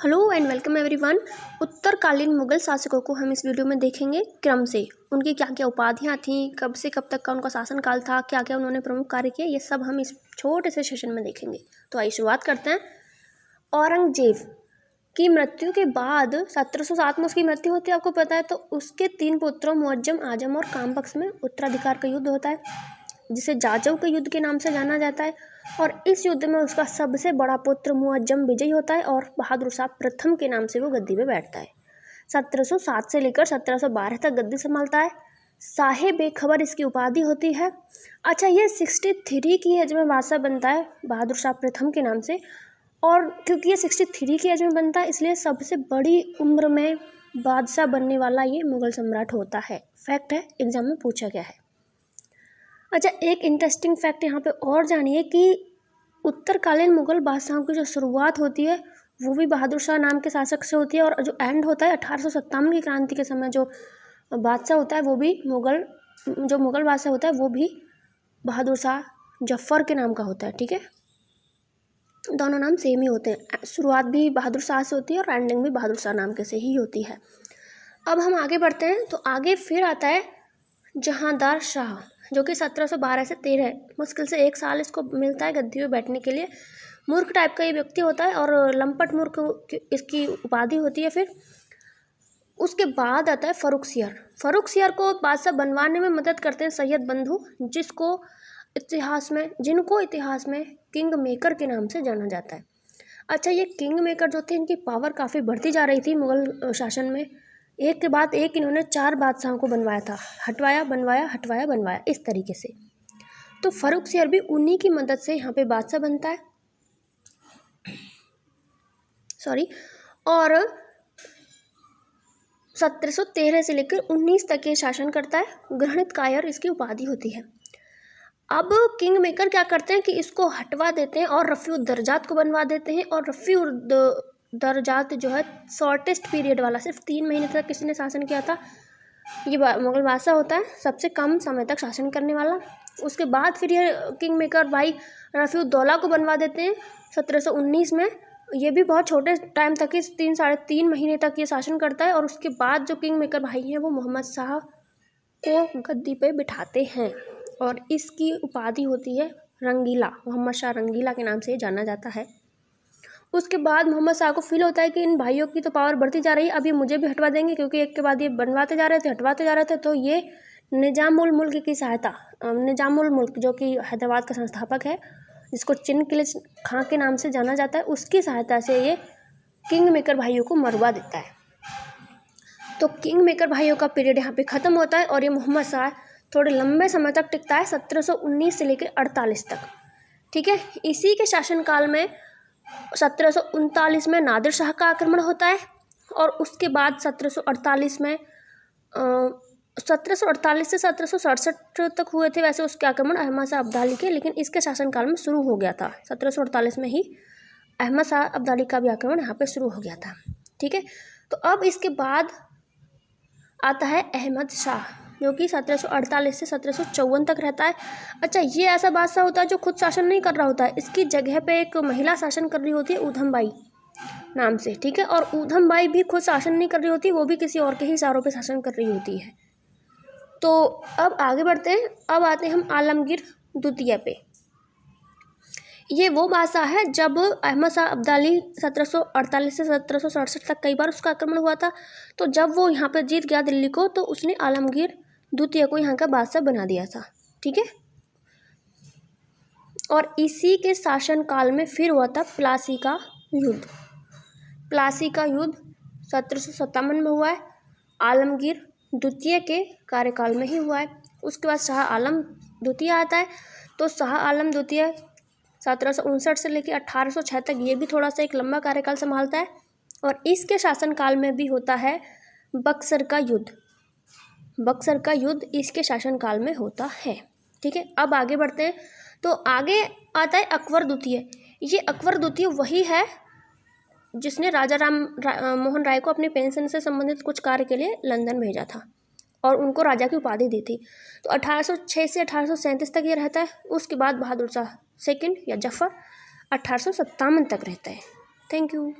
Hello and welcome everyone. उत्तरकालीन मुगल शासकों को हम इस वीडियो में देखेंगे क्रम से। उनकी क्या क्या उपाधियां थीं, कब से कब तक का उनका शासनकाल था, क्या क्या उन्होंने प्रमुख कार्य किए, ये सब हम इस छोटे से सेशन में देखेंगे। तो आइए शुरुआत करते हैं। औरंगजेब की मृत्यु के बाद 1707 में उसकी मृत्यु होती है, आपको पता है। तो उसके 3 पुत्रों मुअज्जम, आजम और कामबख्श में उत्तराधिकार का युद्ध होता है, जिसे जाजव के युद्ध के नाम से जाना जाता है। और इस युद्ध में उसका सबसे बड़ा पुत्र मुअज्जम विजयी होता है और बहादुर शाह प्रथम के नाम से वो गद्दी पे बैठता है। 1707 से लेकर 1712 तक गद्दी संभालता है। साहेब बेखबर इसकी उपाधि होती है। अच्छा, ये 63 की एज में बादशाह बनता है बहादुर शाह प्रथम के नाम से। और क्योंकि ये 63 की एज में बनता है, इसलिए सबसे बड़ी उम्र में बादशाह बनने वाला ये मुगल सम्राट होता है। फैक्ट है, एग्जाम में पूछा गया है। अच्छा, एक इंटरेस्टिंग फैक्ट यहाँ पे और जानिए कि उत्तरकालीन मुगल बादशाहों की जो शुरुआत होती है वो भी बहादुर शाह नाम के शासक से होती है, और जो एंड होता है 1857 की क्रांति के समय जो बादशाह होता है वो भी मुगल बादशाह होता है वो भी बहादुर शाह जफ़र के नाम का होता है। ठीक है, दोनों नाम सेम ही होते हैं। शुरुआत भी बहादुर शाह से होती है और एंडिंग भी बहादुर शाह नाम के से ही होती है। अब हम आगे बढ़ते हैं। तो आगे फिर आता है जहांदार शाह, जो कि 1712 से 13 मुश्किल से 1 साल इसको मिलता है गद्दी पे बैठने के लिए। मूर्ख टाइप का ये व्यक्ति होता है और लंपट मूर्ख इसकी उपाधि होती है। फिर उसके बाद आता है फर्रुखसियर। फर्रुखसियर को बादशाह बनवाने में मदद करते हैं सैयद बंधु, जिनको इतिहास में किंग मेकर के नाम से जाना जाता है। अच्छा, ये किंग मेकर जो थे, इनकी पावर काफ़ी बढ़ती जा रही थी मुगल शासन में। एक के बाद एक इन्होंने 4 बादशाहों को बनवाया था, हटवाया बनवाया इस तरीके से। तो फर्रुखसियर भी उन्हीं की मदद से यहाँ पे बादशाह बनता है। और 1713 से लेकर 19 तक ये शासन करता है। ग्रहणित कायर इसकी उपाधि होती है। अब किंग मेकर क्या करते हैं कि इसको हटवा देते हैं और रफ़ी उद दर्जात को बनवा देते हैं। और रफ़ी उद दर्जात जो है शॉर्टेस्ट पीरियड वाला, सिर्फ 3 महीने तक किसी ने शासन किया था। ये मुगल बादशाह होता है सबसे कम समय तक शासन करने वाला। उसके बाद फिर ये किंग मेकर भाई रफ़ी उद दौला को बनवा देते हैं 1719 में। ये भी बहुत छोटे टाइम तक ही 3 साढ़े 3 महीने तक ये शासन करता है। और उसके बाद जो किंग मेकर भाई हैं वो मोहम्मद शाह को गद्दी पे बिठाते हैं और इसकी उपाधि होती है रंगीला। मोहम्मद शाह रंगीला के नाम से जाना जाता है। उसके बाद मोहम्मद शाह को फील होता है कि इन भाइयों की तो पावर बढ़ती जा रही है, अब ये मुझे भी हटवा देंगे, क्योंकि एक के बाद ये बनवाते जा रहे थे, हटवाते जा रहे थे। तो ये निजामुल मुल्क की सहायता, निजामुल मुल्क जो कि हैदराबाद का संस्थापक है, जिसको चिन किलिच खां के नाम से जाना जाता है, उसकी सहायता से ये किंग मेकर भाइयों को मरवा देता है। तो किंग मेकर भाइयों का पीरियड यहाँ पे ख़त्म होता है और ये मोहम्मद शाह थोड़े लंबे समय तक टिकता है, 1719 से लेकर 48 तक। ठीक है, इसी के शासनकाल में 1739 में नादिर शाह का आक्रमण होता है। और उसके बाद 1748 में 1748 से 1767 तक हुए थे वैसे उसके आक्रमण अहमद शाह अब्दाली के, लेकिन इसके शासनकाल में शुरू हो गया था 1748 में ही अहमद शाह अब्दाली का भी आक्रमण यहाँ पे शुरू हो गया था। ठीक है, तो अब इसके बाद आता है अहमद शाह, जो कि 1748 से 1754 तक रहता है। अच्छा, ये ऐसा बादशाह होता है जो खुद शासन नहीं कर रहा होता है, इसकी जगह पे एक महिला शासन कर रही होती है ऊधम बाई नाम से। ठीक है, और ऊधम बाई भी खुद शासन नहीं कर रही होती, वो भी किसी और के ही इशारों पे शासन कर रही होती है। तो अब आगे बढ़ते हैं। अब आते हैं हम आलमगीर द्वितीय पे। ये वो बादशाह है जब अहमद शाह अब्दाली 1748 से 1767 तक कई बार उसका आक्रमण हुआ था। तो जब वो यहाँ पे जीत गया दिल्ली को, तो उसने आलमगीर द्वितीय को यहाँ का बादशाह बना दिया था। ठीक है, और इसी के शासनकाल में फिर हुआ था प्लासी का युद्ध। प्लासी का युद्ध 1757 में हुआ है, आलमगीर द्वितीय के कार्यकाल में ही हुआ है। उसके बाद शाह आलम द्वितीय आता है। तो शाह आलम द्वितीय 1759 से लेकर 1806 तक, ये भी थोड़ा सा एक लंबा कार्यकाल संभालता है। और इसके शासनकाल में भी होता है बक्सर का युद्ध। बक्सर का युद्ध इसके शासनकाल में होता है। ठीक है, अब आगे बढ़ते हैं। तो आगे आता है अकबर द्वितीय। ये अकबर द्वितीय वही है जिसने राजा मोहन राय को अपनी पेंशन से संबंधित कुछ कार्य के लिए लंदन भेजा था और उनको राजा की उपाधि दी थी। तो 1806 से 1837 तक ये रहता है। उसके बाद बहादुर शाह सेकंड या जफ़र 1857 तक रहता है। Thank you.